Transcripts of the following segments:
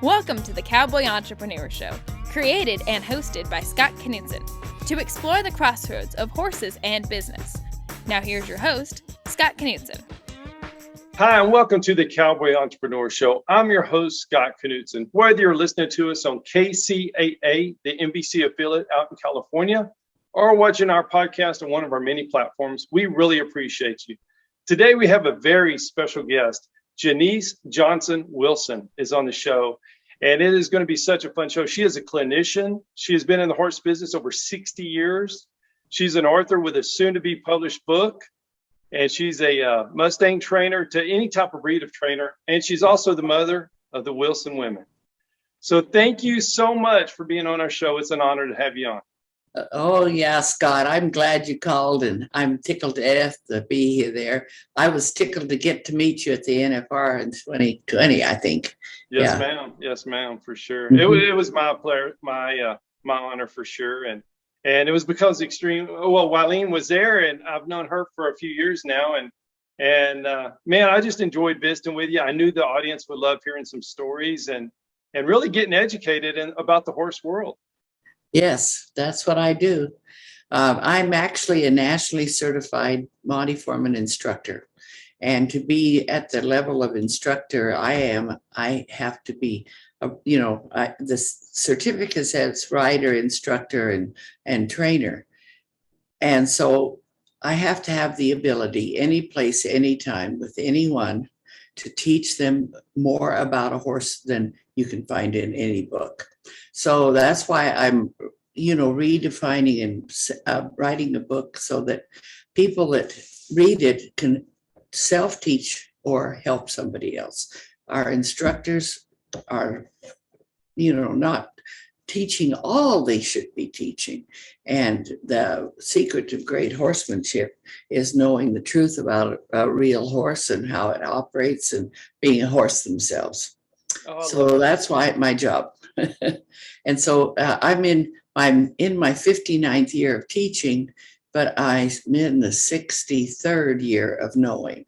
Welcome to the Cowboy Entrepreneur Show, created and hosted by Scott Knudsen, to explore the crossroads of horses and business. Now here's your host, Scott Knudsen. Hi, and welcome to the Cowboy Entrepreneur Show. I'm your host, Scott Knudsen. Whether you're listening to us on KCAA, the NBC affiliate out in California, or watching our podcast on one of our many platforms, we really appreciate you. Today, we have a very special guest. Janiece Johnson Wilson is on the show, and it is going to be such a fun show. She is a clinician. She has been in the horse business over 60 years. She's an author with a soon-to-be published book, and she's a Mustang trainer to any type of breed of trainer, and she's also the mother of the Wilson women. So thank you so much for being on our show. It's an honor to have you on. Oh, yeah, Scott, I'm glad you called, and I'm tickled to death to be here there. I was tickled to get to meet you at the NFR in 2020, I think. Yes, ma'am. Yes, ma'am, for sure. Mm-hmm. It was my honor for sure. And it was because Wileen was there, and I've known her for a few years now. And man, I just enjoyed visiting with you. I knew the audience would love hearing some stories and really getting educated about the horse world. Yes, that's what I do. I'm actually a nationally certified Monty Foreman instructor. And to be at the level of instructor I have to be, the certificate says rider, instructor, and trainer. And so I have to have the ability, any place, anytime, with anyone, to teach them more about a horse than you can find in any book. So that's why I'm, redefining and writing a book so that people that read it can self-teach or help somebody else. Our instructors are, not teaching all they should be teaching. And the secret of great horsemanship is knowing the truth about a real horse and how it operates and being a horse themselves. So that's why my job. And so I'm in my 59th year of teaching, but I'm in the 63rd year of knowing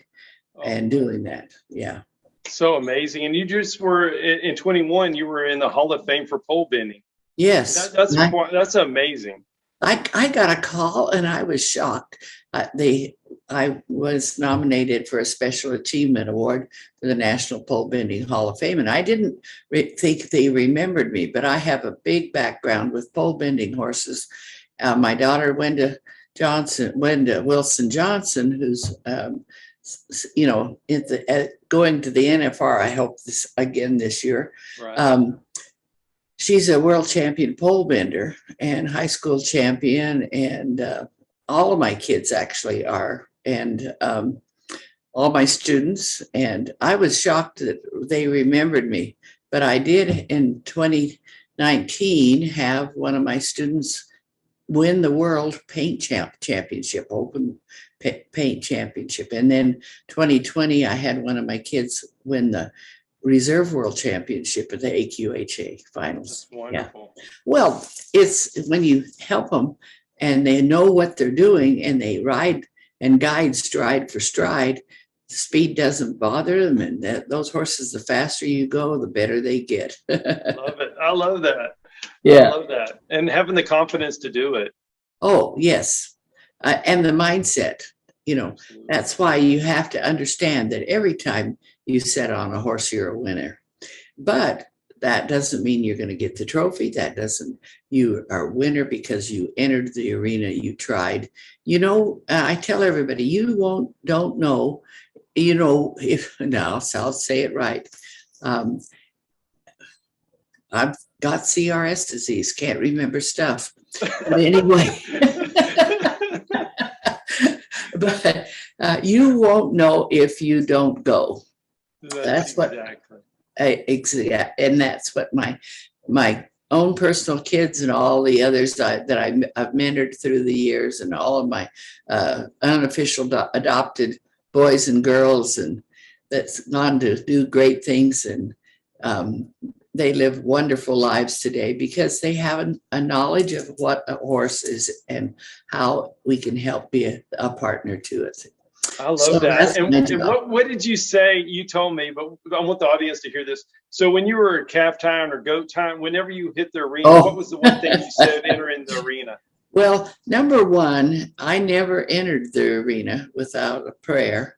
and doing that. Yeah. So amazing. And you just were in 21, you were in the Hall of Fame for pole bending. Yes. That's amazing. I got a call and I was shocked. I was nominated for a Special Achievement Award for the National Pole Bending Hall of Fame, and I didn't think they remembered me, but I have a big background with pole bending horses. My daughter, Wenda Wilson Johnson, who's going to the NFR, I hope this year. Right. She's a world champion pole bender and high school champion, and all of my kids actually are, and all my students. And I was shocked that they remembered me, but I did in 2019 have one of my students win the World Paint Championship, Open Paint Championship. And then 2020, I had one of my kids win the Reserve World Championship at the AQHA finals. That's wonderful. Yeah. Well, it's when you help them and they know what they're doing and they ride and guide stride for stride, speed doesn't bother them. And those horses, the faster you go, the better they get. Love it. I love that. Yeah. I love that. And having the confidence to do it. Oh, yes. And the mindset. That's why you have to understand that every time you set on a horse, you're a winner. But that doesn't mean you're going to get the trophy. You are a winner because you entered the arena, you tried. I tell everybody, don't know, I'll say it right. I've got CRS disease, can't remember stuff. But anyway. But you won't know if you don't go. That's what exactly. And that's what my own personal kids and all the others that I've mentored through the years, and all of my unofficial adopted boys and girls, and that's gone to do great things, and they live wonderful lives today because they have a knowledge of what a horse is and how we can help be a partner to it. I love So that. that's my And job. what did you say? You told me, but I want the audience to hear this. So when you were at calf time or goat time, whenever you hit the arena, what Oh, was the one thing you said entering the arena? well, number one, I never entered the arena without a prayer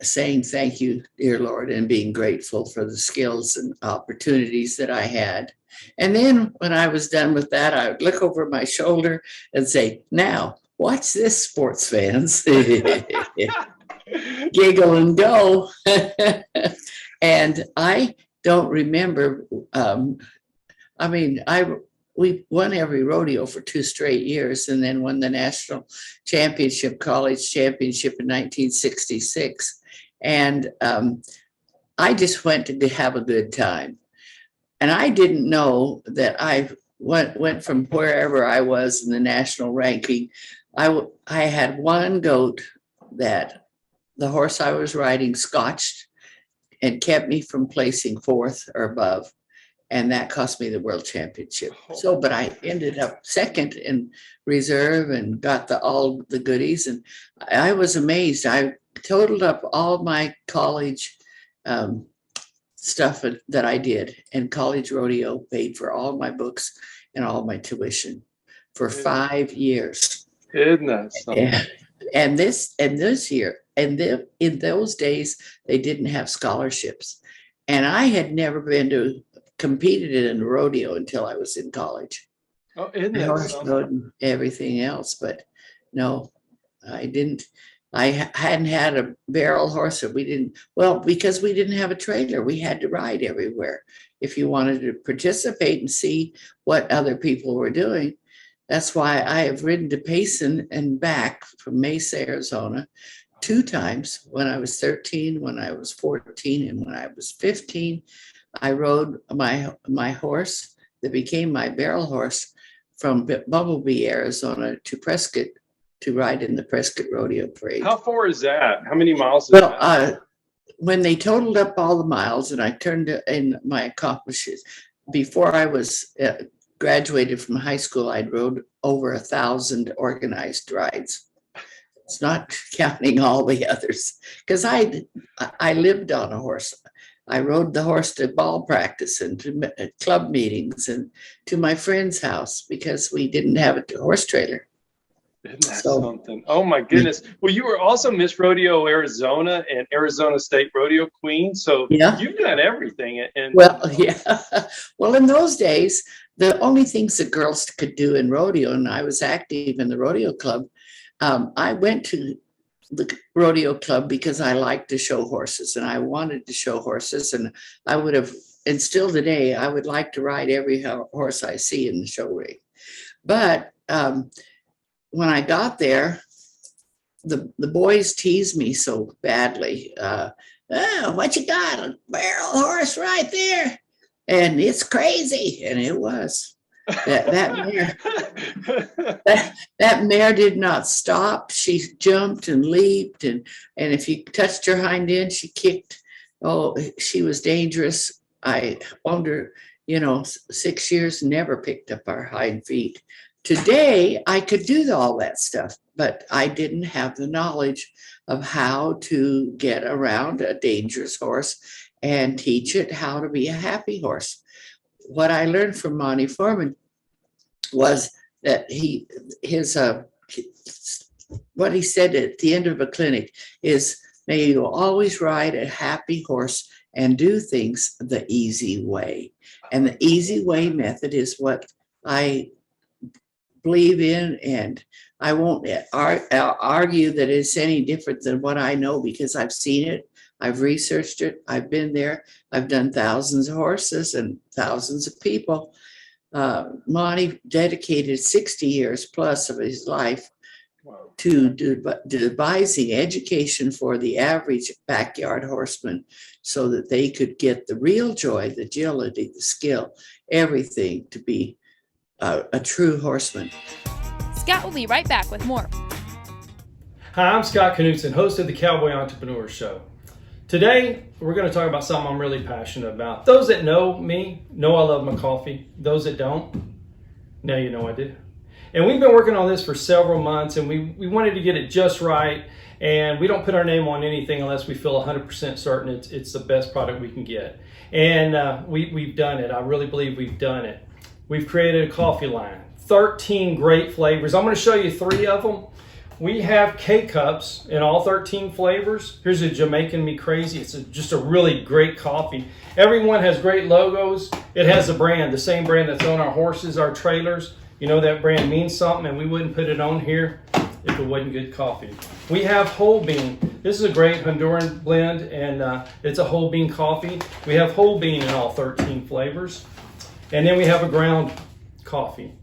saying thank you, dear Lord, and being grateful for the skills and opportunities that I had. And then when I was done with that, I would look over my shoulder and say, now, watch this, sports fans. Giggle and go. And I don't remember. We won every rodeo for 2 straight years, and then won the national championship, college championship in 1966. And I just went to have a good time. And I didn't know that I went from wherever I was in the national ranking. I had one goat that the horse I was riding scotched and kept me from placing 4th or above. And that cost me the world championship. So, but I ended up 2nd in reserve and got all the goodies. And I was amazed. I totaled up all my college stuff that I did, and college rodeo paid for all my books and all my tuition for 5 years. Isn't that something? And this year, and in those days, they didn't have scholarships. And I had never competed in a rodeo until I was in college. Oh, isn't that something? Everything else, but no, I didn't. I hadn't had a barrel horse, or because we didn't have a trailer. We had to ride everywhere if you wanted to participate and see what other people were doing. That's why I have ridden to Payson and back from Mesa, Arizona, 2 times, when I was 13, when I was 14, and when I was 15. I rode my horse that became my barrel horse from Bumblebee, Arizona to Prescott to ride in the Prescott Rodeo Parade. How far is that? How many miles is that? When they totaled up all the miles and I turned in my accomplishments, before I was graduated from high school, I'd rode over 1,000 organized rides. It's not counting all the others, because I lived on a horse. I rode the horse to ball practice and to club meetings and to my friend's house because we didn't have a horse trailer. Isn't that something? Oh my goodness. Well, you were also Miss Rodeo Arizona and Arizona State Rodeo Queen. So you've done everything. Well, in those days, the only things that girls could do in rodeo, and I was active in the rodeo club. I went to the rodeo club because I liked to show horses and I wanted to show horses, and I would have, and still today, I would like to ride every horse I see in the show ring. But when I got there, the boys teased me so badly. What you got? A barrel horse right there. And it's crazy. And it was. That mare did not stop. She jumped and leaped, and if you touched her hind end, she kicked. Oh, she was dangerous. I owned her, 6 years, never picked up our hind feet. Today, I could do all that stuff, but I didn't have the knowledge of how to get around a dangerous horse and teach it how to be a happy horse. What I learned from Monty Foreman was that what he said at the end of a clinic is, may you always ride a happy horse and do things the easy way. And the easy way method is what I believe in, and I won't argue that it's any different than what I know, because I've seen it, I've researched it, I've been there, I've done thousands of horses and thousands of people. Monty dedicated 60 years plus of his life to devising education for the average backyard horseman so that they could get the real joy, the agility, the skill, everything to be a true horseman. Scott will be right back with more. Hi, I'm Scott Knutson, host of the Cowboy Entrepreneur Show. Today, we're going to talk about something I'm really passionate about. Those that know me know I love my coffee. Those that don't, now you know I do. And we've been working on this for several months, and we wanted to get it just right. And we don't put our name on anything unless we feel 100% certain it's the best product we can get. And we've done it. I really believe we've done it. We've created a coffee line, 13 great flavors. I'm going to show you 3 of them. We have K-Cups in all 13 flavors. Here's a Jamaican Me Crazy. It's just a really great coffee. Everyone has great logos. It has a brand, the same brand that's on our horses, our trailers. You know that brand means something, and we wouldn't put it on here if it wasn't good coffee. We have whole bean. This is a great Honduran blend, and it's a whole bean coffee. We have whole bean in all 13 flavors. And then we have a ground coffee.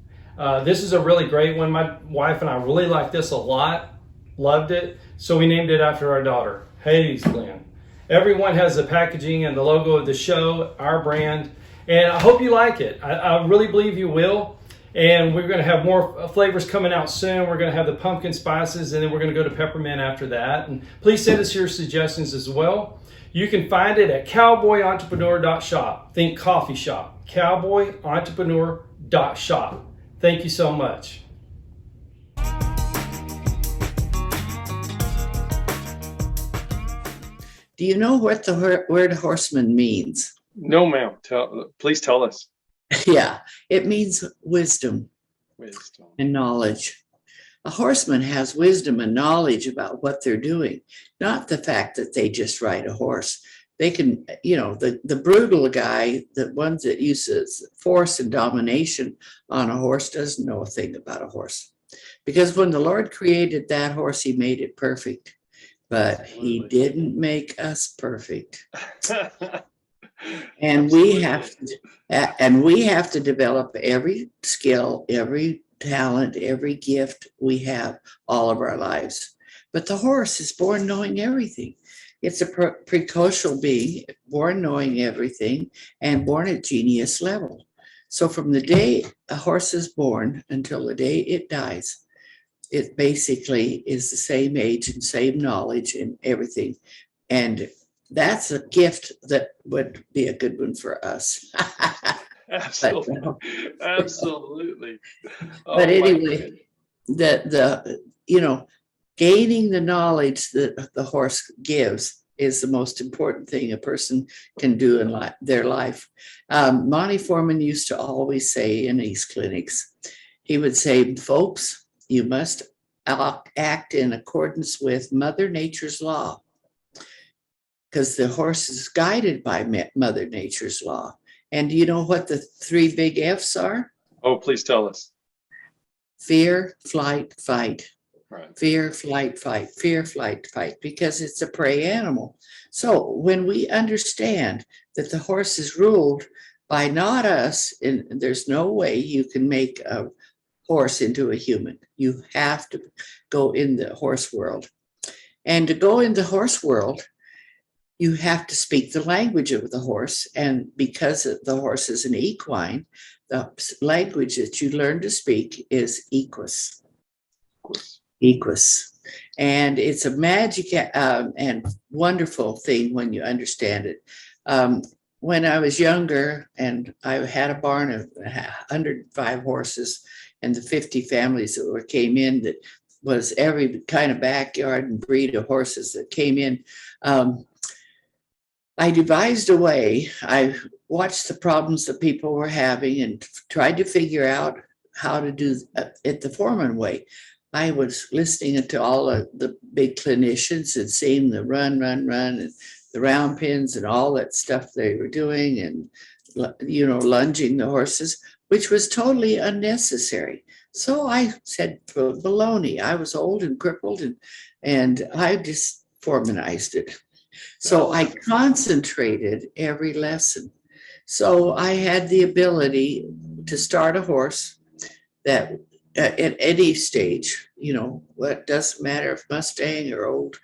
This is a really great one. My wife and I really like this a lot, loved it. So we named it after our daughter, Hades Blend. Everyone has the packaging and the logo of the show, our brand, and I hope you like it. I really believe you will. And we're going to have more flavors coming out soon. We're going to have the pumpkin spices, and then we're going to go to peppermint after that. And please send us your suggestions as well. You can find it at cowboyentrepreneur.shop. Think coffee shop. cowboyentrepreneur.shop. Thank you so much. Do you know what the word horseman means? No, ma'am. Please tell us. Yeah, it means wisdom Wisdom. and knowledge. A horseman has wisdom and knowledge about what they're doing, not the fact that they just ride a horse. They can, the brutal guy, the ones that uses force and domination on a horse doesn't know a thing about a horse. Because when the Lord created that horse, he made it perfect. But he didn't make us perfect. And we have to develop every skill, every talent, every gift we have all of our lives. But the horse is born knowing everything. It's a precocial being, born knowing everything and born at genius level. So from the day a horse is born until the day it dies, it basically is the same age and same knowledge and everything. And that's a gift that would be a good one for us. Absolutely. Absolutely. But anyway, gaining the knowledge that the horse gives is the most important thing a person can do in their life. Monty Foreman used to always say in his clinics, he would say, folks, you must act in accordance with Mother Nature's law, because the horse is guided by Mother Nature's law. And do you know what the 3 big F's are? Oh, please tell us. Fear, flight, fight. Right. Fear, flight, fight. Fear, flight, fight, because it's a prey animal. So when we understand that the horse is ruled by not us, and there's no way you can make a horse into a human. You have to go in the horse world. And to go in the horse world, you have to speak the language of the horse. And because the horse is an equine, the language that you learn to speak is equus. Equus. And it's a magic and wonderful thing when you understand it. When I was younger and I had a barn of 105 horses and the 50 families that came in, that was every kind of backyard and breed of horses that came in, I devised a way. I watched the problems that people were having and tried to figure out how to do it the Foreman way. I was listening to all of the big clinicians and seeing the run, and the round pins and all that stuff they were doing and, lunging the horses, which was totally unnecessary. So I said, baloney. I was old and crippled and I just Foremanized it. So I concentrated every lesson. So I had the ability to start a horse that at any stage, it doesn't matter if Mustang or old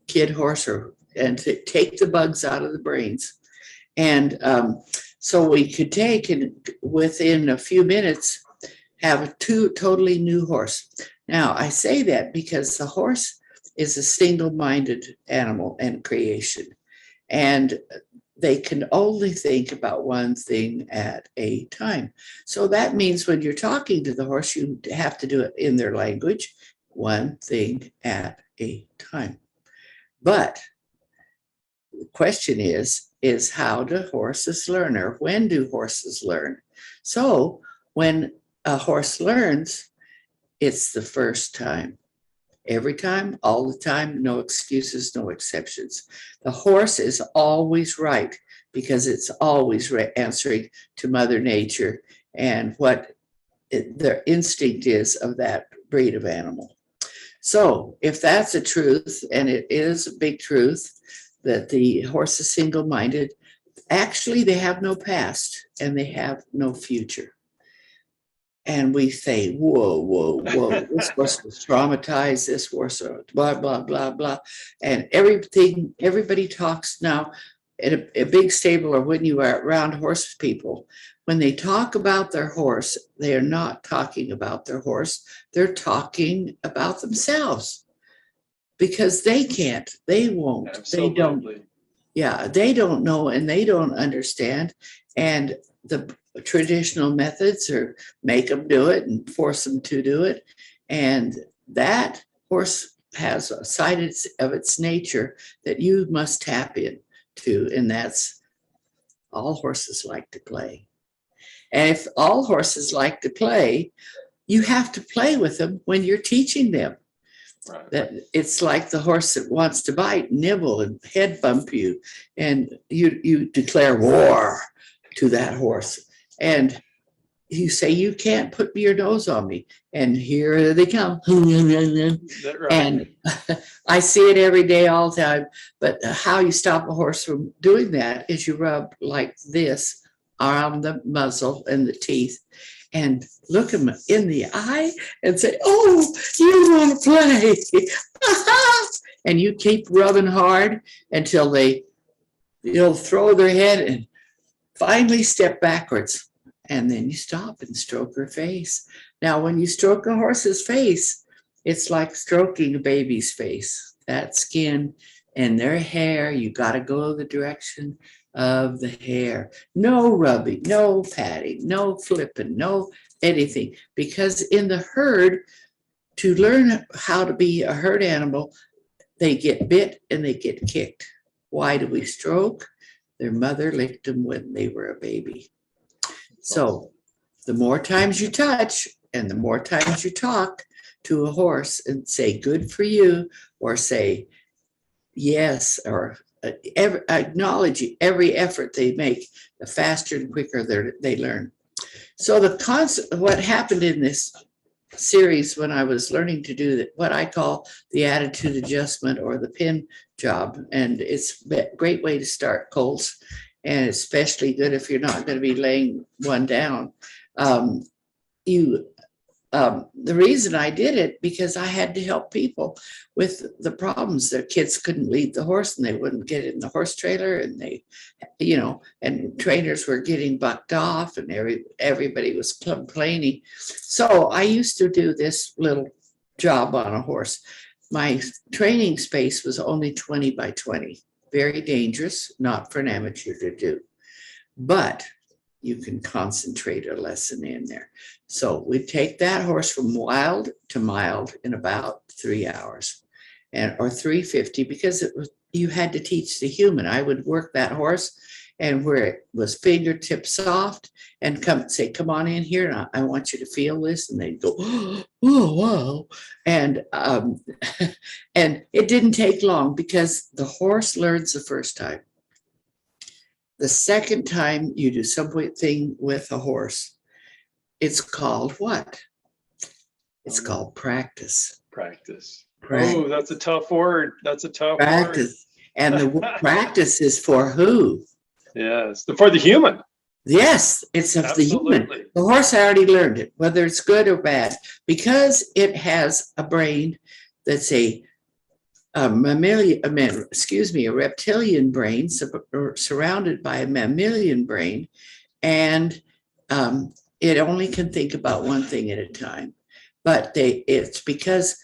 kid horse, and to take the bugs out of the brains. And so we could take and within a few minutes have a totally new horse. Now I say that because the horse is a single-minded animal and creation. And they can only think about one thing at a time. So that means when you're talking to the horse, you have to do it in their language, one thing at a time. But the question is how do horses learn, or when do horses learn? So when a horse learns, it's the first time. Every time, all the time, no excuses, no exceptions. The horse is always right because it's always answering to Mother Nature and what their instinct is of that breed of animal. So if that's a truth, and it is a big truth, that the horse is single-minded, actually they have no past and they have no future. And we say, whoa, this horse was traumatized, this horse, blah, blah, blah, blah. And everybody talks now at a big stable, or when you are around horse people, when they talk about their horse, they are not talking about their horse. They're talking about themselves because they can't, they won't, Absolutely. They don't. Yeah, they don't know and they don't understand. And the traditional methods are make them do it and force them to do it. And that horse has a side of its nature that you must tap into. And that's all horses like to play. And if all horses like to play, you have to play with them when you're teaching them. Right. That it's like the horse that wants to bite, nibble, and head bump you, and you declare war to that horse, and you say, you can't put your nose on me, and here they come. Right. And I see it every day, all the time. But how you stop a horse from doing that is you rub like this around the muzzle and the teeth, and look them in the eye and say, oh, you want to play. And you keep rubbing hard until they'll throw their head and finally step backwards. And then you stop and stroke her face. Now, when you stroke a horse's face, it's like stroking a baby's face. That skin and their hair, you got to go the direction of the hair. No rubbing, no patting, no flipping, no anything. Because in the herd, to learn how to be a herd animal, they get bit and they get kicked. Why do we stroke? Their mother licked them when they were a baby. So the more times you touch and the more times you talk to a horse and say, good for you, or say yes, or acknowledge every effort they make, the faster and quicker they learn. So what happened in this series when I was learning to do what I call the attitude adjustment or the pin job, and it's a great way to start colts, and especially good if you're not going to be laying one down. The reason I did it, because I had to help people with the problems. Their kids couldn't lead the horse and they wouldn't get in the horse trailer, and and trainers were getting bucked off, and everybody was complaining. So I used to do this little job on a horse. My training space was only 20 by 20, very dangerous, not for an amateur to do, but you can concentrate a lesson in there. So we take that horse from wild to mild in about 3 hours, or 350, because you had to teach the human. I would work that horse, and where it was fingertip soft, and say, come on in here, and I want you to feel this. And they'd go, oh, wow. And and it didn't take long, because the horse learns the first time. The second time you do something with a horse, it's called what? It's called practice. Practice. Practice. Oh, that's a tough word. That's a tough Practice. And the practice is for who? Yes, for the human. Yes, it's of the human. The horse already learned it, whether it's good or bad, because it has a brain that's a reptilian brain surrounded by a mammalian brain, and it only can think about one thing at a time. But it's because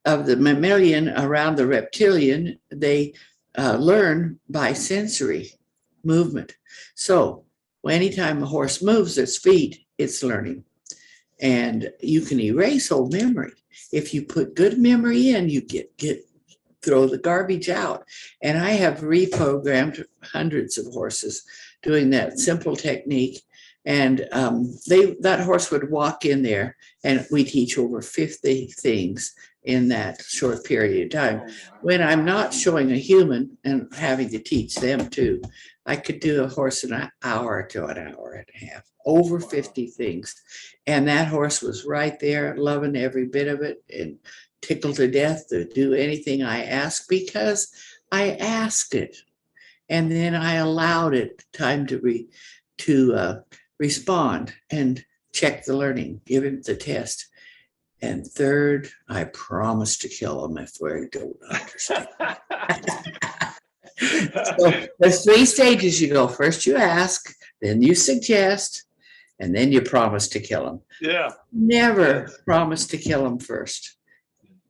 of the mammalian around the reptilian, they learn by sensory. movement. So anytime a horse moves its feet, it's learning. And you can erase old memory. If you put good memory in, you throw the garbage out. And I have reprogrammed hundreds of horses doing that simple technique. And that horse would walk in there, and we teach over 50 things in that short period of time. When I'm not showing a human and having to teach them too, I could do a horse in an hour to an hour and a half, over 50 things. And that horse was right there, loving every bit of it and tickled to death to do anything I asked, because I asked it. And then I allowed it time to respond and check the learning, give him the test. And third, I promise to kill him if we don't understand. So there's 3 stages you go. First you ask, then you suggest, and then you promise to kill him. Yeah. Never promise to kill him first.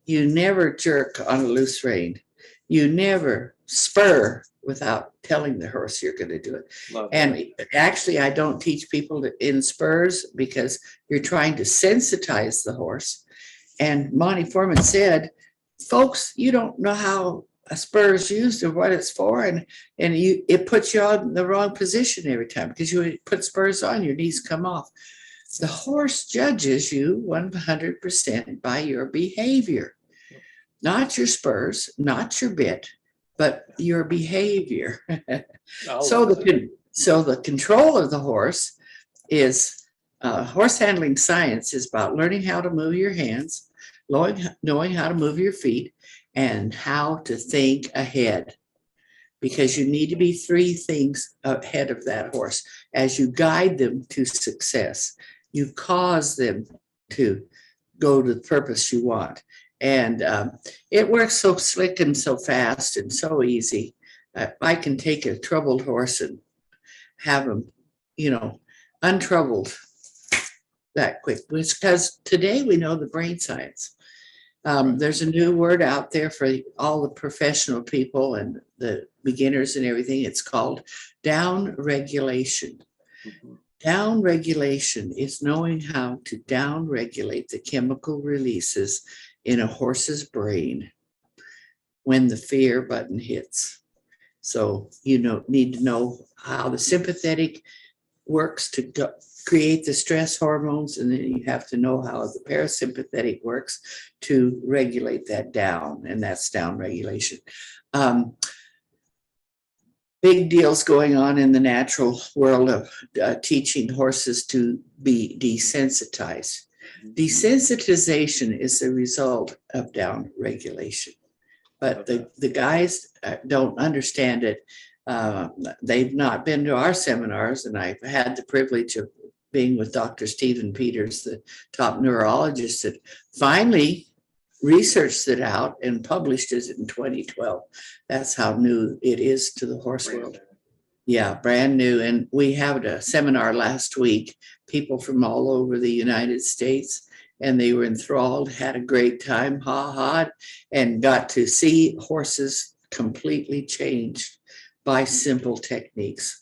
You never jerk on a loose rein. You never spur without telling the horse you're going to do it. And actually, I don't teach people in spurs because you're trying to sensitize the horse. And Monty Foreman said, folks, you don't know how a spur is used or what it's for. And it puts you in the wrong position every time, because you put spurs on, your knees come off. The horse judges you 100% by your behavior, not your spurs, not your bit, but your behavior. So the control of the horse is horse handling science is about learning how to move your hands, knowing how to move your feet, and how to think ahead, because you need to be 3 things ahead of that horse. As you guide them to success, you cause them to go to the purpose you want. And it works so slick and so fast and so easy. I can take a troubled horse and have him, untroubled that quick. Because today we know the brain science. There's a new word out there for all the professional people and the beginners and everything. It's called down regulation. Mm-hmm. Down regulation is knowing how to down regulate the chemical releases in a horse's brain when the fear button hits. So need to know how the sympathetic works to create the stress hormones, and then you have to know how the parasympathetic works to regulate that down, and that's down regulation. Big deals going on in the natural world of teaching horses to be desensitized. Desensitization is the result of down regulation, but the guys don't understand it. They've not been to our seminars, and I've had the privilege of being with Dr. Stephen Peters, the top neurologist that finally researched it out and published it in 2012. That's how new it is to the horse world. Yeah, brand new. And we had a seminar last week, people from all over the United States, and they were enthralled, had a great time, and got to see horses completely changed by simple techniques.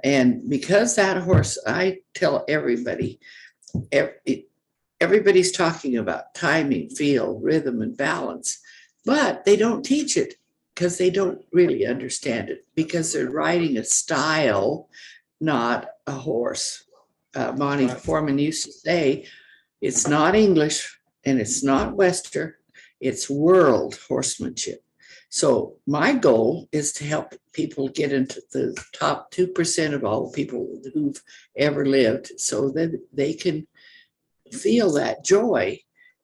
And because that horse, I tell everybody, everybody's talking about timing, feel, rhythm, and balance, but they don't teach it because they don't really understand it, because they're riding a style, not a horse. Monty Foreman used to say, it's not English and it's not Western, it's world horsemanship. So my goal is to help people get into the top 2% of all the people who've ever lived, so that they can feel that joy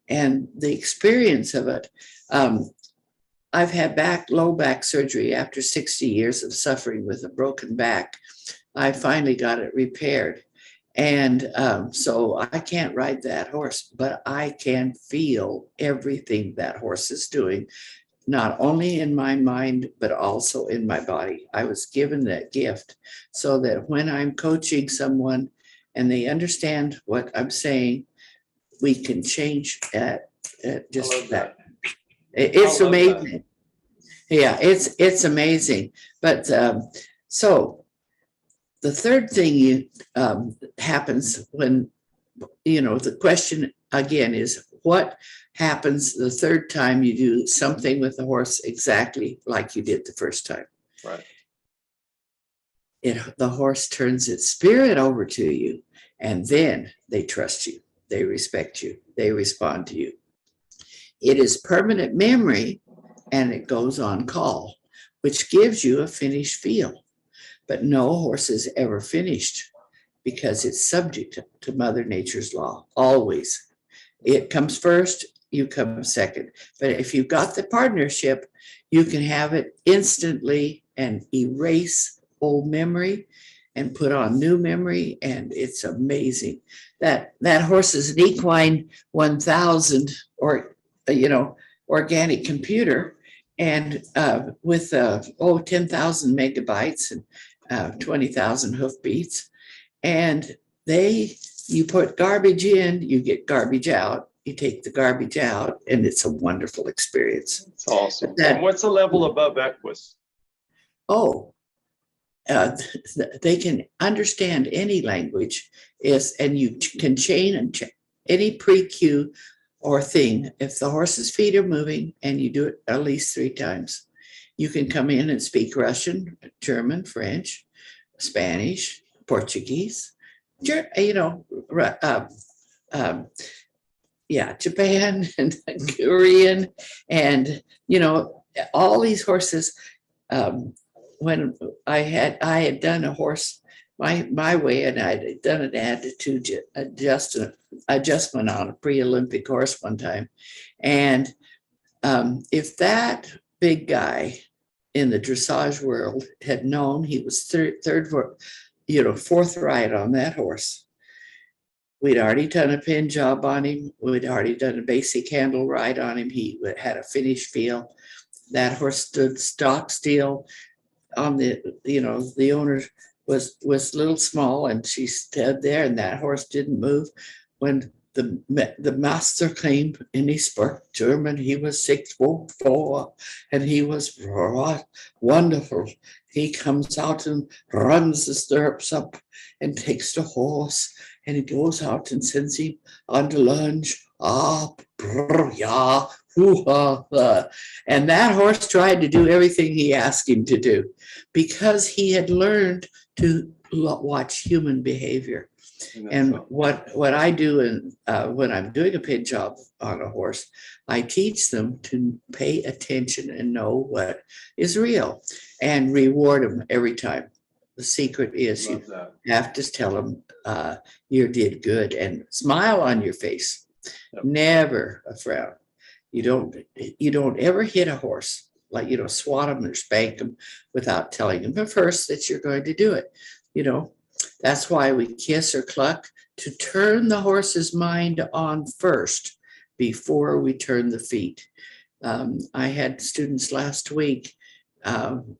and the experience of it. I've had low back surgery after 60 years of suffering with a broken back. I finally got it repaired. And so I can't ride that horse, but I can feel everything that horse is doing, not only in my mind, but also in my body. I was given that gift so that when I'm coaching someone and they understand what I'm saying, we can change just that. It's amazing. Yeah, it's amazing. But so the third thing happens when, the question again is, what happens the third time you do something with the horse exactly like you did the first time? Right. The horse turns its spirit over to you, and then they trust you, they respect you, they respond to you. It is permanent memory, and it goes on call, which gives you a finished feel. But no horse is ever finished because it's subject to Mother Nature's law, always. It comes first, you come second. But if you've got the partnership, you can have it instantly and erase old memory and put on new memory, and it's amazing. That horse is an equine 1000 or organic computer, and with 10,000 megabytes and 20,000 hoof beats, and you put garbage in, you get garbage out. You take the garbage out, and it's a wonderful experience. It's awesome. And what's the level above Equus? They can understand any language, and you can chain any pre-cue or thing. If the horse's feet are moving and you do it at least 3 times, you can come in and speak Russian, German, French, Spanish, Portuguese, Japan and Korean, and all these horses. When I had done a horse my way, and I'd done an attitude adjustment on a pre-Olympic horse one time, and if that big guy in the dressage world had known he was fourth ride on that horse, we'd already done a pin job on him. We'd already done a basic handle ride on him. He had a finished feel. That horse stood stock still. On the owner was a little small, and she stood there, and that horse didn't move. When the master came and he spoke German, he was 6'4", and he was wonderful. He comes out and runs the stirrups up and takes the horse, and he goes out and sends him on the lunge. And that horse tried to do everything he asked him to do because he had learned to watch human behavior. And what I do when I'm doing a pin job on a horse, I teach them to pay attention and know what is real and reward them every time. The secret is you have to tell them you did good and smile on your face. Yep. Never a frown. You don't ever hit a horse, like, swat them or spank them without telling them first that you're going to do it. That's why we kiss or cluck, to turn the horse's mind on first before we turn the feet. I had students last week, and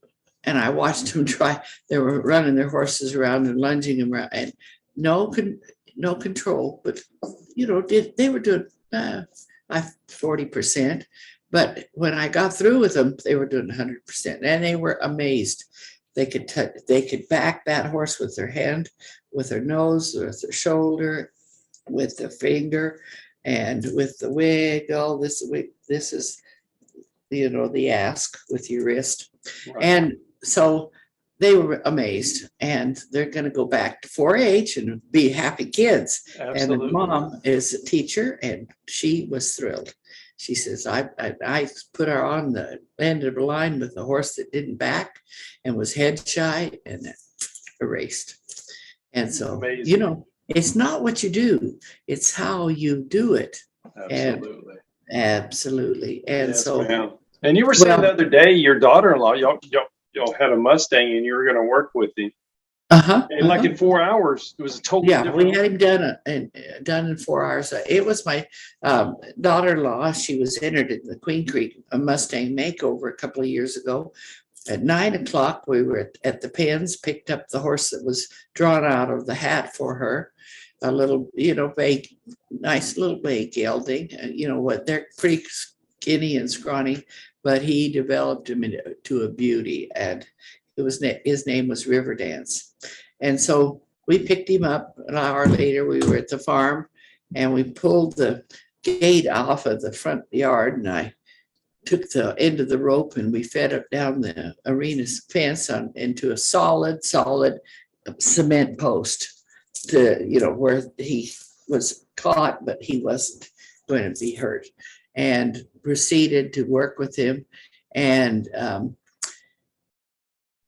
I watched them try. They were running their horses around and lunging them around, and no control, but they were doing 40%. But when I got through with them, they were doing 100%, and they were amazed. They could back that horse with their hand, with their nose, with their shoulder, with the finger, and with the wiggle. This is, the ask with your wrist. Right. And so they were amazed, and they're going to go back to 4-H and be happy kids. Absolutely. And the mom is a teacher, and she was thrilled. She says, I put her on the end of the line with a horse that didn't back and was head shy and erased. And so, amazing. It's not what you do, it's how you do it. Absolutely. Absolutely. And yes, so, ma'am. And you were saying the other day, your daughter-in-law, y'all had a Mustang and you were going to work with him. And like in 4 hours, it was a totally different. We had him done in 4 hours. It was my daughter-in-law. She was entered in the Queen Creek Mustang makeover a couple of years ago. At 9 o'clock, we were at the pens, picked up the horse that was drawn out of the hat for her. A little, nice little bay gelding. They're pretty skinny and scrawny, but he developed him into a beauty, and his name was River Dance. And so we picked him up. An hour later, we were at the farm, and we pulled the gate off of the front yard, and I took the end of the rope and we fed it down the arena's fence into a solid cement post to, where he was caught, but he wasn't going to be hurt, and proceeded to work with him. And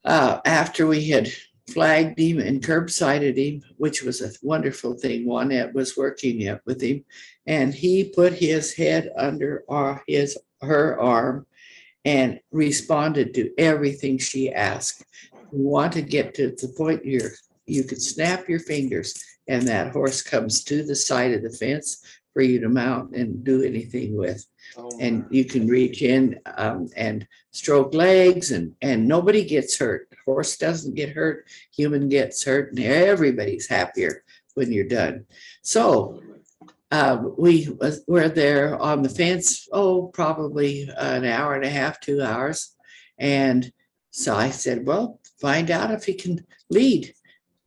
after we had flagged him and curbsided him, which was a wonderful thing, Juanette was working with him, and he put his head under her arm and responded to everything she asked. We want to get to the point where you could snap your fingers and that horse comes to the side of the fence for you to mount and do anything with. And you can reach in and stroke legs, and nobody gets hurt. Horse doesn't get hurt, human gets hurt, and everybody's happier when you're done. So we were there on the fence, probably an hour and a half, 2 hours. And so I said, well, find out if he can lead.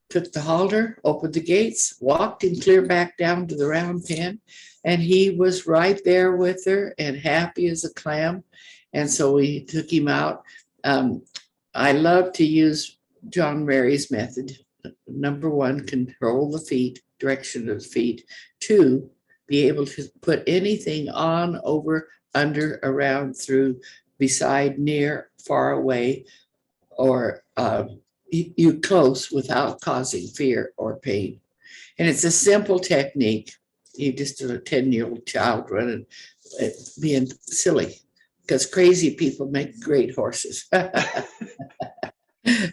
Took the halter, opened the gates, walked him clear back down to the round pen, and he was right there with her and happy as a clam. And so we took him out. I love to use John Mary's method. Number 1, control the feet, direction of the feet. 2, be able to put anything on, over, under, around, through, beside, near, far away, or you close without causing fear or pain. And it's a simple technique. You just a 10-year-old child running, being silly, because crazy people make great horses.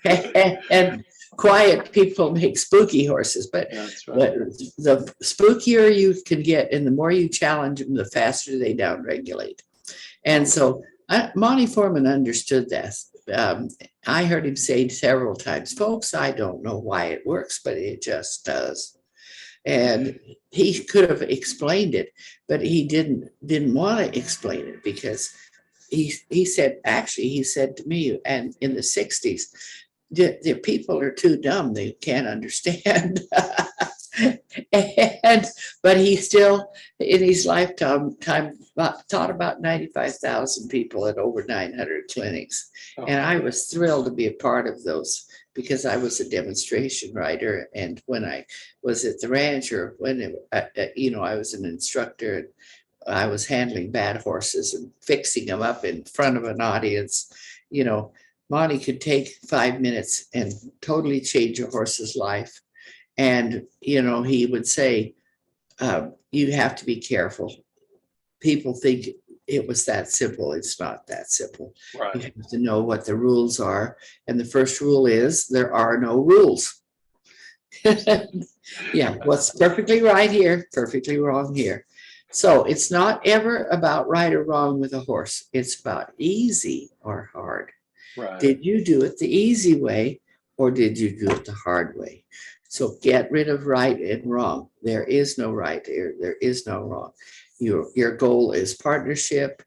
and quiet people make spooky horses. But, That's right. but the spookier you can get and the more you challenge them, the faster they downregulate. And so Monty Foreman understood that. I heard him say several times, folks, I don't know why it works, but it just does. And he could have explained it, but he didn't want to explain it, because he said to me, and in the 60s, the people are too dumb, they can't understand. But he still, in his lifetime, taught about 95,000 people at over 900 clinics. And I was thrilled to be a part of those, because I was a demonstration rider. And when I was at the ranch, or when I was an instructor, and I was handling bad horses and fixing them up in front of an audience, Monty could take 5 minutes and totally change a horse's life. And, he would say, you have to be careful. People think it was that simple. It's not that simple. Right. You have to know what the rules are. And the first rule is there are no rules. Yeah, what's perfectly right here, perfectly wrong here. So it's not ever about right or wrong with a horse. It's about easy or hard. Right. Did you do it the easy way, or did you do it the hard way? So get rid of right and wrong. There is no right here. There is no wrong. Your goal is partnership,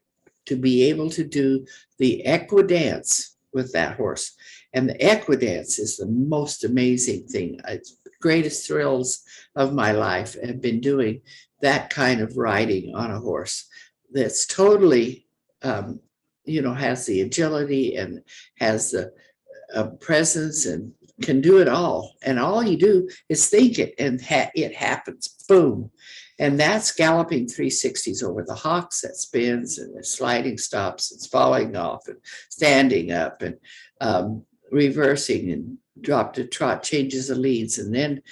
to be able to do the equidance with that horse. And the equidance is the most amazing thing. It's the greatest thrills of my life have been doing that kind of riding on a horse that's totally, has the agility and has the presence and can do it all. And all you do is think it, and it happens. Boom. And that's galloping 360s over the hocks, that spins, and the sliding stops, and falling off, and standing up, and reversing, and drop to trot, changes the leads, and then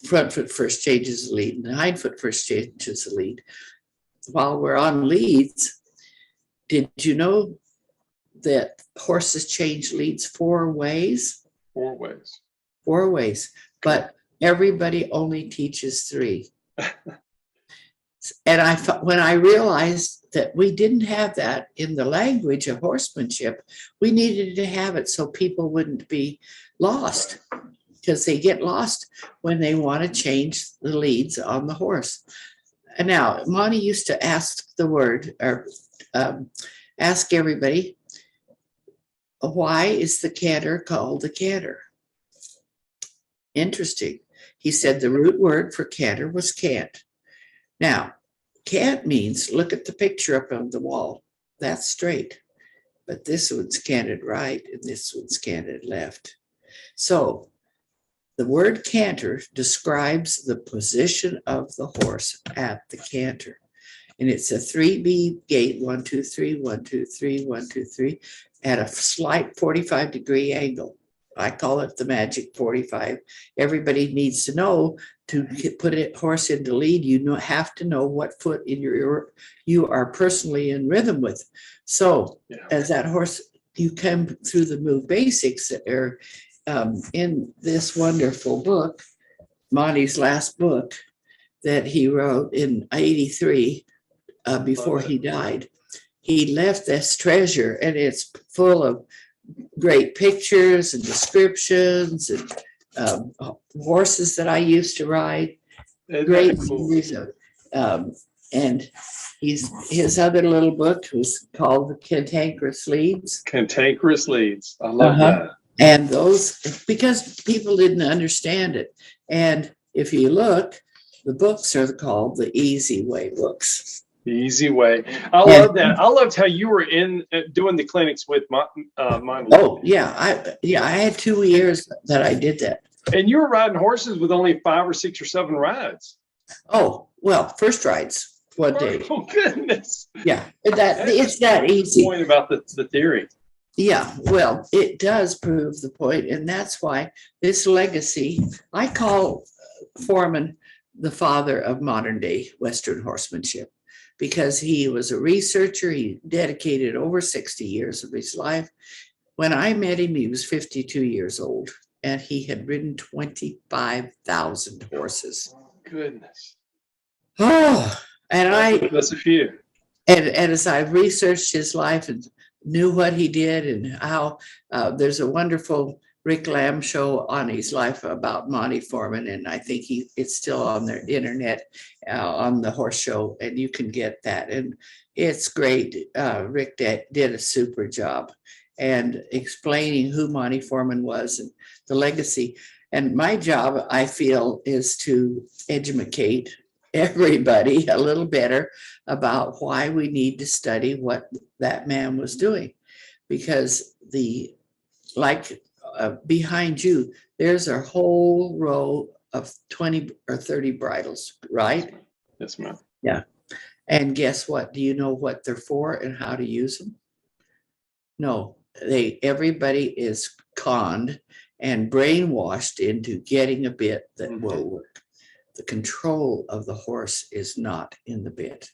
front foot first changes the lead, and hind foot first changes the lead. While we're on leads, did you know that horses change leads 4 ways? 4 ways. 4 ways, but everybody only teaches 3. And when I realized that we didn't have that in the language of horsemanship, we needed to have it so people wouldn't be lost, because they get lost when they want to change the leads on the horse. And now, Monty used to ask ask everybody, why is the canter called the canter? Interesting. He said the root word for canter was cant. Now, cant means, look at the picture up on the wall. That's straight. But this one's canted right and this one's canted left. So the word canter describes the position of the horse at the canter. And it's a 3B gait, 1, 2, 3, 1, 2, 3, 1, 2, 3, at a slight 45-degree angle. I call it the magic 45. Everybody needs to know to put a horse into lead. You have to know what foot in you are personally in rhythm with. So as that horse, you come through the move basics that are in this wonderful book, Monty's last book that he wrote in 83 before he died. He left this treasure, and it's full of great pictures and descriptions and horses that I used to ride. Great memories of, and his other little book was called The Cantankerous Leads. Cantankerous Leads. I love that. And those, because people didn't understand it. And if you look, the books are called the Easy Way books. The Easy Way. I love that. I loved how you were in doing the clinics with Monty. Oh yeah, I had 2 years that I did that. And you were riding horses with only 5 or 6 or 7 rides. Oh well, first rides one day. Oh goodness. Yeah, it's that easy. Point about the theory. Yeah, well, it does prove the point, and that's why this legacy. I call Foreman the father of modern day Western horsemanship, because he was a researcher. He dedicated over 60 years of his life. When I met him, he was 52 years old, and he had ridden 25,000 horses. Oh, goodness. Oh, and that's a few. And as I've researched his life and knew what he did and how, there's a wonderful Rick Lamb show on his life about Monty Foreman, and I think it's still on the internet on the horse show, and you can get that, and it's great. Rick did a super job and explaining who Monty Foreman was and the legacy. And my job, I feel, is to educate everybody a little better about why we need to study what that man was doing, because behind you, there's a whole row of 20 or 30 bridles, right? Yes, ma'am. Yeah. And guess what? Do you know what they're for and how to use them? No, everybody is conned and brainwashed into getting a bit that will work. The control of the horse is not in the bit.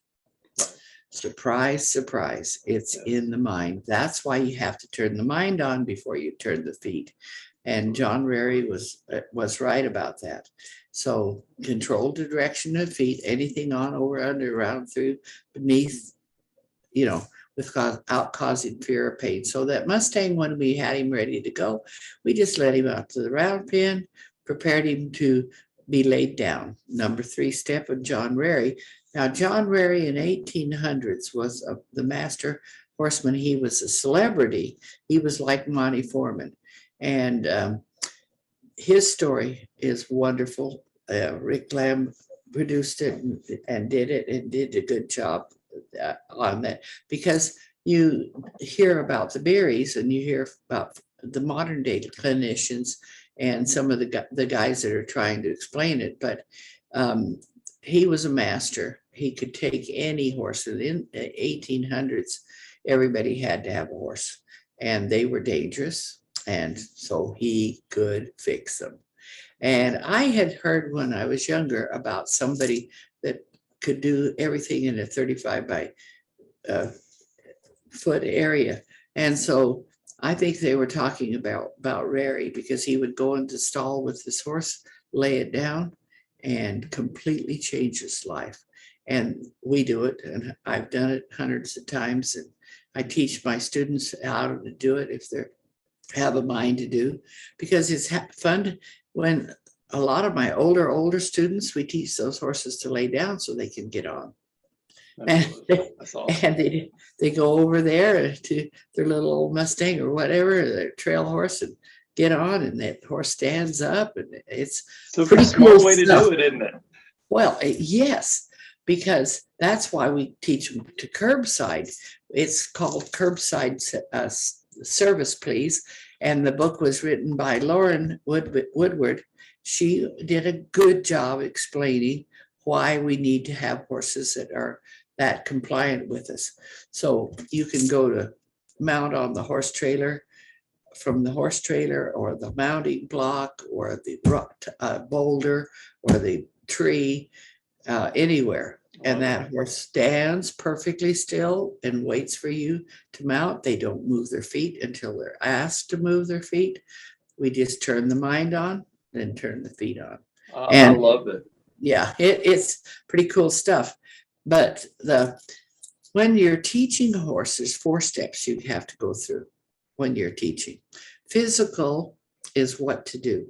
Surprise, surprise, it's in the mind. That's why you have to turn the mind on before you turn the feet. And John Rary was right about that. So control the direction of the feet, anything on, over, under, around, through, beneath, without causing fear or pain. So that Mustang, when we had him ready to go, we just let him out to the round pen, prepared him to be laid down. Number 3 step of John Rary. Now, John Rary in 1800s was the master horseman. He was a celebrity. He was like Monty Foreman. And his story is wonderful. Rick Lamb produced it and did it and did a good job on that, because you hear about the Berries and you hear about the modern day clinicians and some of the guys that are trying to explain it. But he was a master. He could take any horse. In the 1800s, everybody had to have a horse, and they were dangerous. And so he could fix them. And I had heard when I was younger about somebody that could do everything in a 35 by foot area. And so I think they were talking about Rary, because he would go into stall with his horse, lay it down, and completely change his life. And we do it, and I've done it hundreds of times, and I teach my students how to do it if they have a mind to do, because it's fun. When a lot of my older students, we teach those horses to lay down so they can get on. That's awesome. And they go over there to their little old Mustang or whatever, their trail horse, and get on and that horse stands up, and it's So pretty it's a smart cool way to stuff. do it, isn't it? Well, yes, because that's why we teach them to curbside. It's called Curbside Service, Please. And the book was written by Lauren Woodward. She did a good job explaining why we need to have horses that are that compliant with us. So you can go to mount on the horse trailer, from the horse trailer or the mounting block or the boulder or the tree, anywhere. And that horse stands perfectly still and waits for you to mount. They don't move their feet until they're asked to move their feet. We just turn the mind on, then turn the feet on. I love it. Yeah, it's pretty cool stuff. But when you're teaching a horse, there's 4 steps you have to go through when you're teaching. Physical is what to do.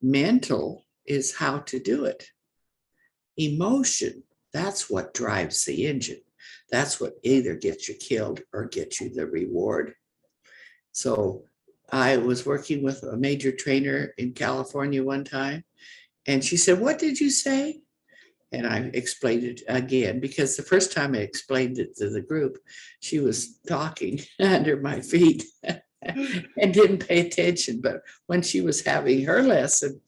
Mental is how to do it. Emotion, that's what drives the engine. That's what either gets you killed or gets you the reward. So I was working with a major trainer in California one time, and she said, "What did you say?" And I explained it again, because the first time I explained it to the group, she was talking under my feet and didn't pay attention. But when she was having her lesson,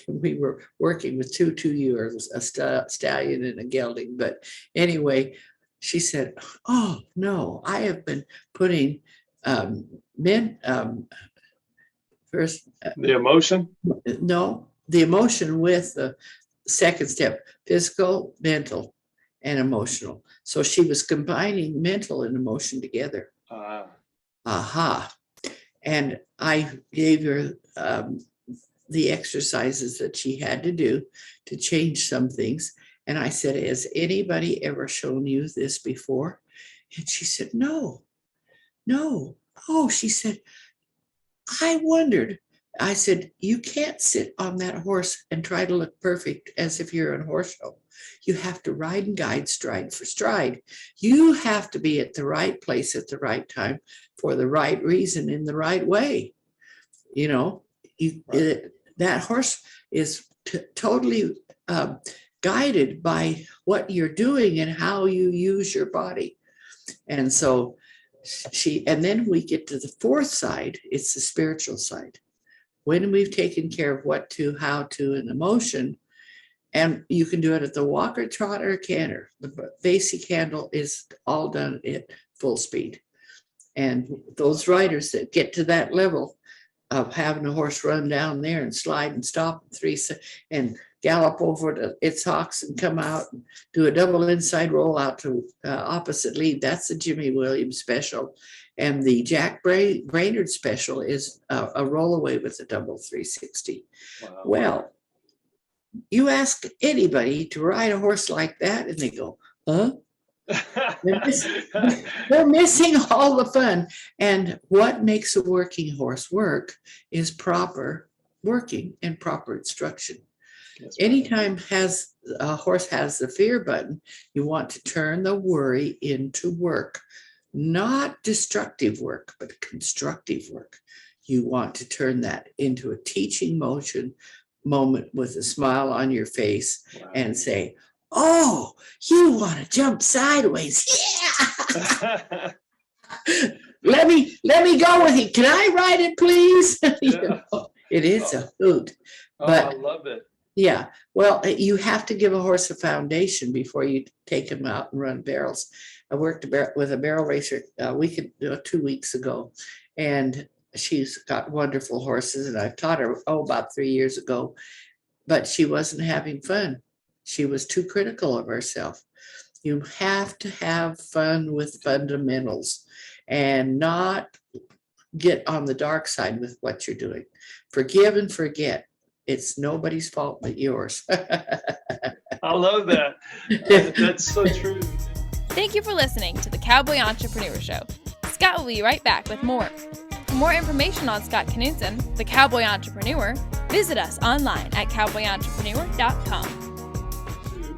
we were working with 2 2-year-olds, a stallion and a gelding. But anyway, she said, "Oh, no, I have been putting first." The emotion? No, the emotion with the second step, physical, mental, and emotional. So she was combining mental and emotion together. Aha. And I gave her the exercises that she had to do to change some things. And I said, "Has anybody ever shown you this before?" And she said, no. Oh, she said, "I wondered." I said, "You can't sit on that horse and try to look perfect as if you're in a horse show. You have to ride and guide stride for stride. You have to be at the right place at the right time for the right reason in the right way. You know, that horse is totally guided by what you're doing and how you use your body." And so and then we get to the 4th side, it's the spiritual side. When we've taken care of what to, how to, and emotion, and you can do it at the walker, trot, or canter. The basic handle is all done at full speed. And those riders that get to that level of having a horse run down there and slide and stop and gallop over to its hocks and come out and do a double inside roll out to opposite lead, that's the Jimmy Williams special. And the Jack Brainerd special is a roll away with a double 360. Wow. Well, you ask anybody to ride a horse like that and they go, "Huh?" They're missing all the fun. And what makes a working horse work is proper working and proper instruction. Anytime a horse has the fear button, you want to turn the worry into work. Not destructive work, but constructive work. You want to turn that into a teaching moment with a smile on your face. Wow. And say, "Oh, you want to jump sideways? Yeah. let me go with you. Can I ride it, please?" Yeah. It is a hoot. But I love it. Yeah. Well, you have to give a horse a foundation before you take him out and run barrels. I worked with a barrel racer 2 weeks ago, and she's got wonderful horses, and I've taught her about 3 years ago, but she wasn't having fun. She was too critical of herself. You have to have fun with fundamentals and not get on the dark side with what you're doing. Forgive and forget. It's nobody's fault but yours. I love that. That's so true. Thank you for listening to the Cowboy Entrepreneur Show. Scott will be right back with more. For more information on Scott Knudsen, the Cowboy Entrepreneur, visit us online at cowboyentrepreneur.com.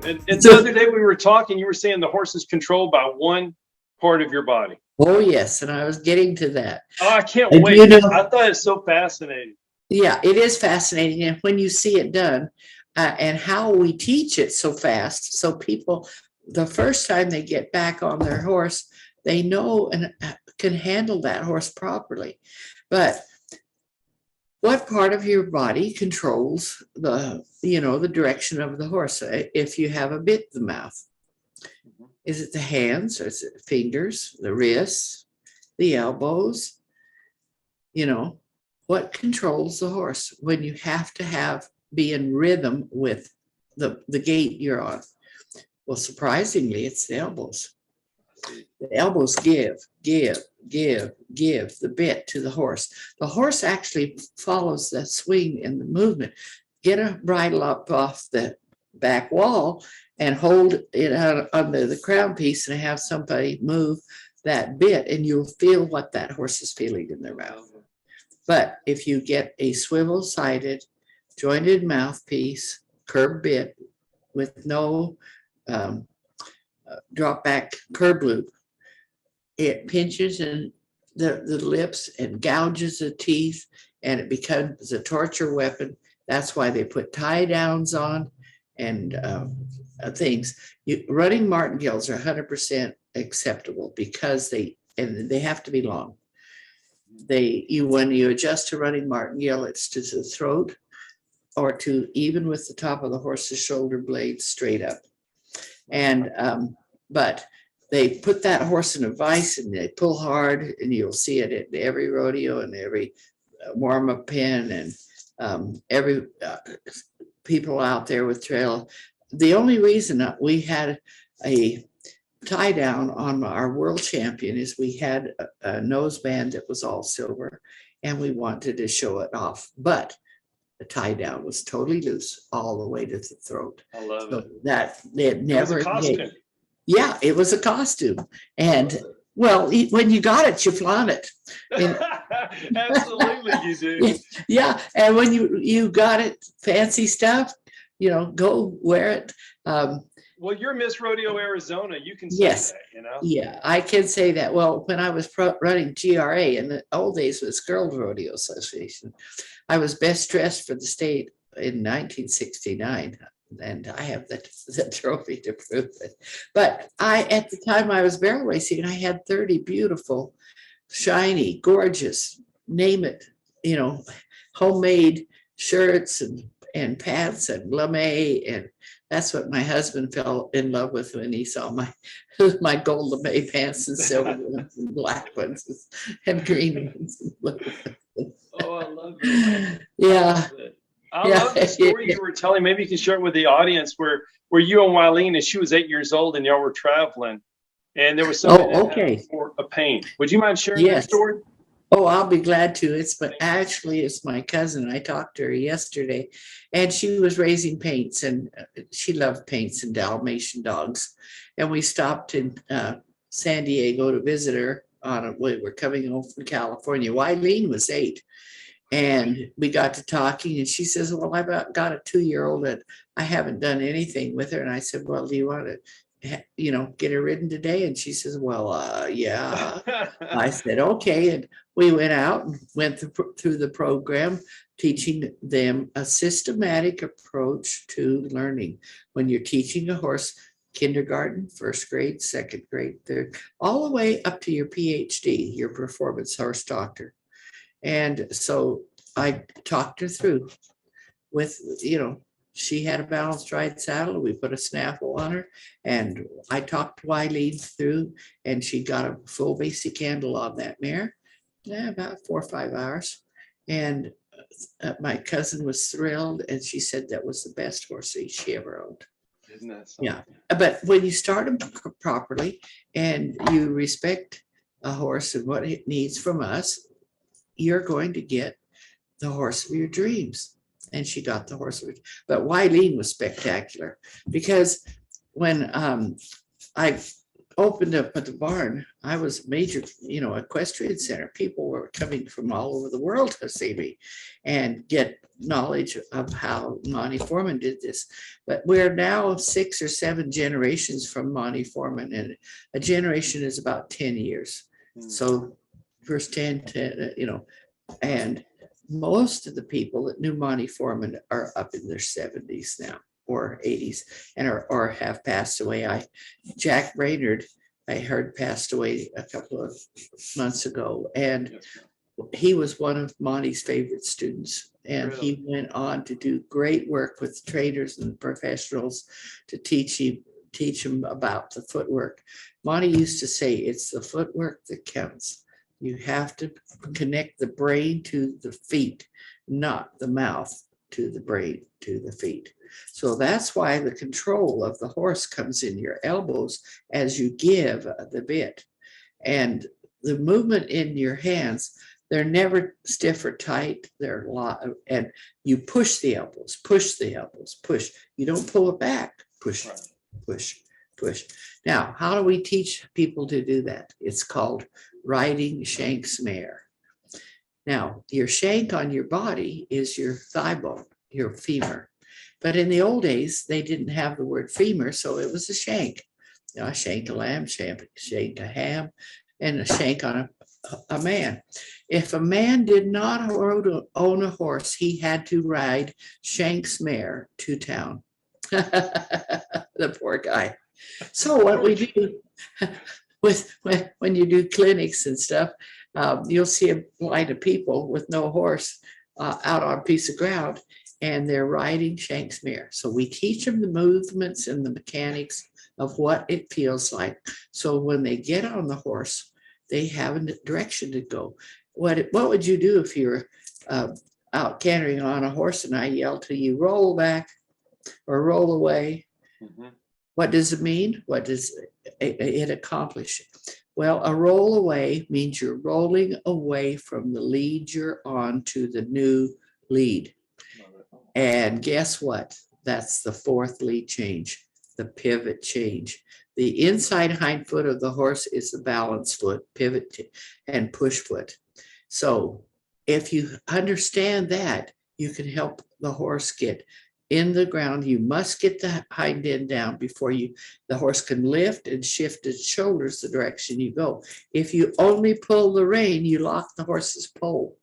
And the other day we were talking, you were saying the horse is controlled by one part of your body. Oh, yes. And I was getting to that. Oh, I can't And wait. you know, I thought it's so fascinating. yeah, it is fascinating. And when you see it done and how we teach it so fast, so people, the first time they get back on their horse, they know and can handle that horse properly. But what part of your body controls the direction of the horse? If you have a bit in the mouth, is it the hands, or is it the fingers, the wrists, the elbows? What controls the horse when you have to be in rhythm with the gait you're on? Well, surprisingly, it's the elbows. The elbows give the bit to the horse. The horse actually follows the swing and the movement. Get a bridle up off the back wall and hold it out under the crown piece and have somebody move that bit, and you'll feel what that horse is feeling in their mouth. But if you get a swivel-sided, jointed mouthpiece, curb bit with no drop back curb loop, it pinches in the lips and gouges the teeth, and it becomes a torture weapon. That's why they put tie downs on and things. Running martingales are 100% acceptable because they have to be long. When you adjust to running martingale, it's to the throat or to even with the top of the horse's shoulder blades straight up. And but they put that horse in a vise and they pull hard, and you'll see it at every rodeo and every warm-up pen and every people out there with trail. The only reason we had a tie down on our world champion is we had a noseband that was all silver, and we wanted to show it off, but the tie down was totally loose all the way to the throat. I love so it. That it never. It was a costume. Yeah, it was a costume, and well, when you got it, you flaunt it. Absolutely, you do. Yeah, and when you got it, fancy stuff, go wear it. Well, you're Miss Rodeo Arizona. You can say Yes. that, Yeah, I can say that. Well, when I was running GRA in the old days, it was Girls Rodeo Association, I was best dressed for the state in 1969. And I have the trophy to prove it. But at the time I was barrel racing, I had 30 beautiful, shiny, gorgeous, name it, homemade shirts and pants and lame, and that's what my husband fell in love with when he saw my gold lame pants and silver ones and black ones and green ones. Oh, I love it. Yeah. I love the story you were telling. Maybe you can share it with the audience where you and Wileen, and she was 8 years old, and y'all were traveling, and there was somebody for a pain. Would you mind sharing that story? Oh, I'll be glad to. It's my cousin. I talked to her yesterday, and she was raising paints, and she loved paints and Dalmatian dogs. And we stopped in San Diego to visit her we were coming home from California. Wileen was 8. And we got to talking, and she says, well, I've got a 2-year-old and I haven't done anything with her. And I said, well, do you want to, get her ridden today? And she says, well, yeah. I said, okay. And we went out and went through the program, teaching them a systematic approach to learning. When you're teaching a horse, kindergarten, first grade, second grade, third, all the way up to your PhD, your performance horse doctor. And so I talked her through with, she had a balanced ride saddle. We put a snaffle on her, and I talked Wileen through, and she got a full basic handle on that mare, about 4 or 5 hours. And my cousin was thrilled, and she said that was the best horse she ever owned. Isn't that something? Yeah. But when you start them properly and you respect a horse and what it needs from us, you're going to get the horse of your dreams. And she got the horse of her. But Wileen was spectacular, because when I opened up at the barn, I was a major, equestrian center. People were coming from all over the world to see me and get knowledge of how Monty Foreman did this. But we're now 6 or 7 generations from Monty Foreman, and a generation is about 10 years. So first 10, and most of the people that knew Monty Foreman are up in their 70s now or 80s and or have passed away. Jack Brainerd, I heard, passed away a couple of months ago, and he was one of Monty's favorite students. And he went on to do great work with trainers and professionals to teach him about the footwork. Monty used to say, it's the footwork that counts. You have to connect the brain to the feet, not the mouth to the brain, to the feet. So that's why the control of the horse comes in your elbows as you give the bit. And the movement in your hands, they're never stiff or tight. They're a lot, and you push the elbows, push. You don't pull it back, push, push, push. Now, how do we teach people to do that? It's called riding Shank's mare. Now, your shank on your body is your thigh bone, your femur. But in the old days, they didn't have the word femur, so it was a shank. A shank a lamb, shank a ham, and a shank on a man. If a man did not own a horse, he had to ride Shank's mare to town. The poor guy. So what we do when you do clinics and stuff, you'll see a line of people with no horse out on a piece of ground, and they're riding Shank's mare. So we teach them the movements and the mechanics of what it feels like. So when they get on the horse, they have a direction to go. What would you do if you were out cantering on a horse and I yell to you, roll back or roll away? Mm-hmm. What does it mean? What does it accomplish? Well, a roll away means you're rolling away from the lead you're on to the new lead. And guess what? That's the fourth lead change, the pivot change. The inside hind foot of the horse is the balance foot, pivot, and push foot. So if you understand that, you can help the horse get in the ground. You must get the hind end down before the horse can lift and shift its shoulders the direction you go. If you only pull the rein, you lock the horse's pole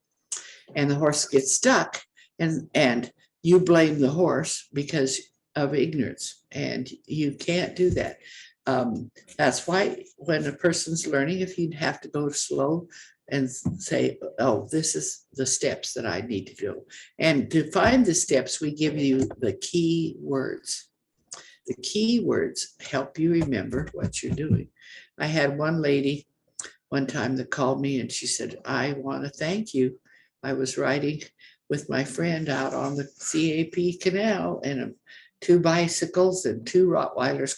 and the horse gets stuck, and you blame the horse because of ignorance, and you can't do that. That's why when a person's learning, if you have to go slow and say, oh, this is the steps that I need to do. And to find the steps, we give you the key words. The key words help you remember what you're doing. I had one lady one time that called me and she said, I want to thank you. I was riding with my friend out on the CAP canal, and two bicycles and two Rottweilers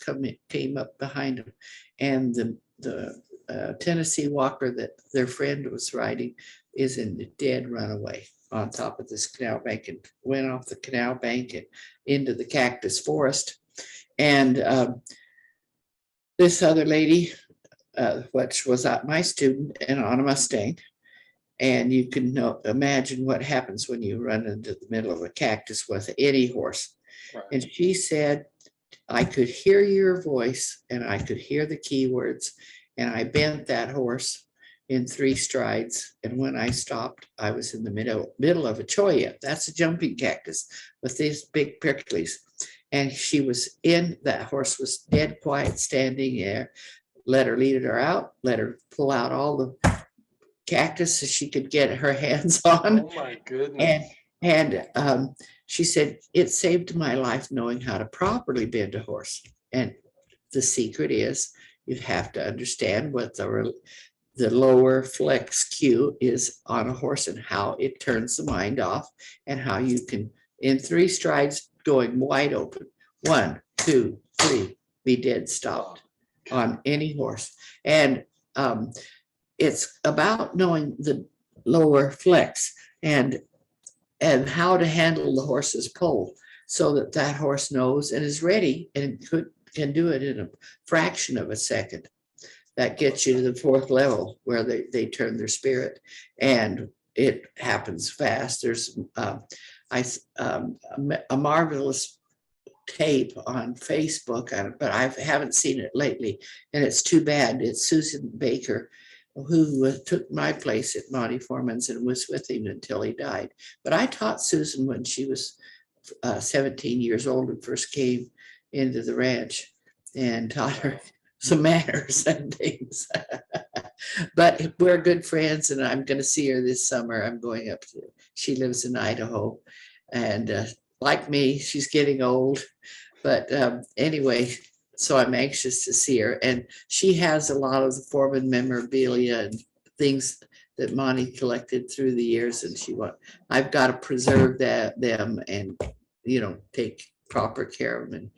came up behind them. And the Tennessee Walker that their friend was riding is in the dead runaway on top of this canal bank, and went off the canal bank and into the cactus forest. And this other lady, which was my student, and on a Mustang. And you can imagine what happens when you run into the middle of a cactus with any horse. Right. And she said, I could hear your voice and I could hear the keywords, and I bent that horse in 3 strides. And when I stopped, I was in the middle of a cholla. That's a jumping cactus with these big pricklies. And she was that horse was dead quiet, standing there. Let her lead her out, let her pull out all the cactus so she could get her hands on. Oh my goodness. And she said, it saved my life knowing how to properly bend a horse. And the secret is you have to understand what the lower flex cue is on a horse and how it turns the mind off, and how you can, in 3 strides, going wide open, 1, 2, 3, be dead stopped on any horse. And it's about knowing the lower flex and how to handle the horse's pole so that horse knows and is ready and can do it in a fraction of a second. That gets you to the 4th level where they turn their spirit, and it happens fast. There's a marvelous tape on Facebook, but I haven't seen it lately, and it's too bad. It's Susan Baker who took my place at Monty Foreman's and was with him until he died. But I taught Susan when she was 17 years old and first came into the ranch, and taught her some manners and things. But we're good friends, and I'm going to see her this summer. I'm going up to, she lives in Idaho, and like me, she's getting old. But anyway, so I'm anxious to see her. And she has a lot of the Foreman memorabilia and things that Monty collected through the years, and I've got to preserve them and, take proper care of them and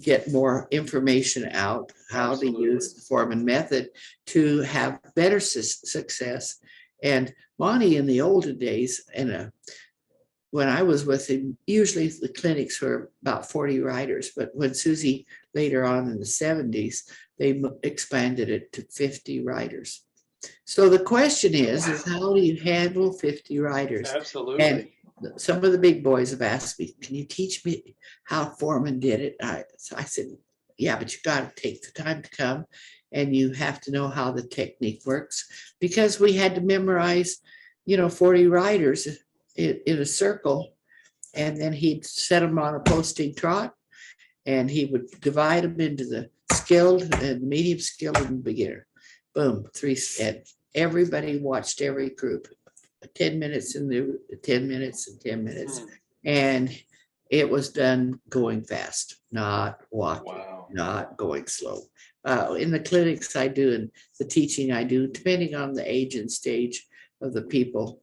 get more information out, how to use the Foreman method to have better success. And Monty, in the olden days, and when I was with him, usually the clinics were about 40 riders, but when Susie later on in the 70s, they expanded it to 50 riders. So the question is how do you handle 50 riders? Absolutely. And some of the big boys have asked me, can you teach me how Foreman did it? So I said, yeah, but you got to take the time to come, and you have to know how the technique works, because we had to memorize, 40 riders in a circle, and then he'd set them on a posting trot, and he would divide them into the skilled and medium skilled and beginner. Boom, 3 and everybody watched every group. 10 minutes and 10 minutes and 10 minutes. And it was done going fast, not walking, not going slow. In the clinics I do and the teaching I do, depending on the age and stage of the people,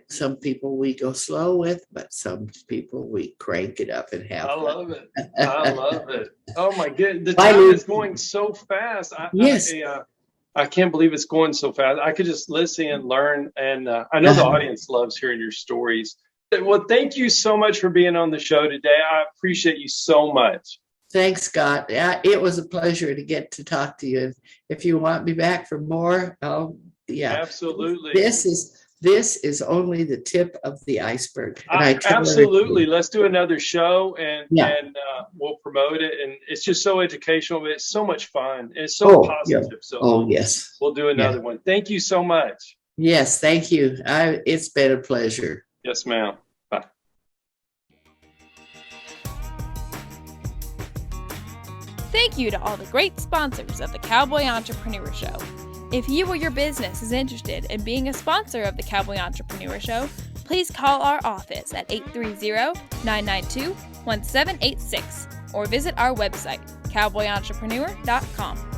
some people we go slow with, but some people we crank it up and have. I love it. I love it. Oh my goodness. The time is going so fast. Yes. I can't believe it's going so fast. I could just listen and learn. And I know the audience loves hearing your stories. Well, thank you so much for being on the show today. I appreciate you so much. Thanks, Scott. It was a pleasure to get to talk to you. If you want me back for more, yeah. Absolutely. This is only the tip of the iceberg. And absolutely. Let's do another show and we'll promote it. And it's just so educational, but it's so much fun. And it's so positive. Yeah. So yes. We'll do another one. Thank you so much. Yes, thank you. It's been a pleasure. Yes, ma'am. Bye. Thank you to all the great sponsors of the Cowboy Entrepreneur Show. If you or your business is interested in being a sponsor of the Cowboy Entrepreneur Show, please call our office at 830-992-1786 or visit our website, cowboyentrepreneur.com.